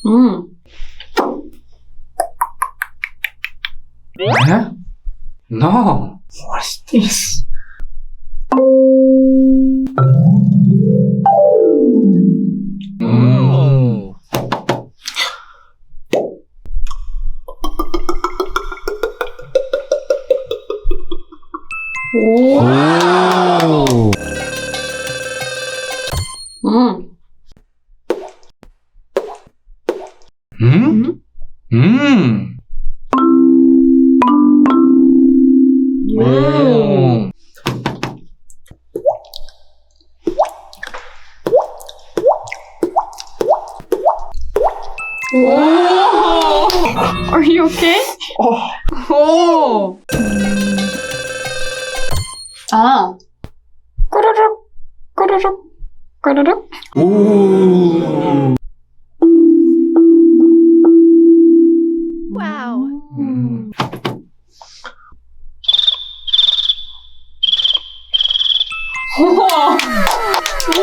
Huh? No. What's this? Oh. Oh. Hmm? Hmm. Oh. Oh. Are you okay? Oh. Oh. 아. 꼬르륵 꼬르륵 꼬르륵. Ooh. Wow. 우와. 오.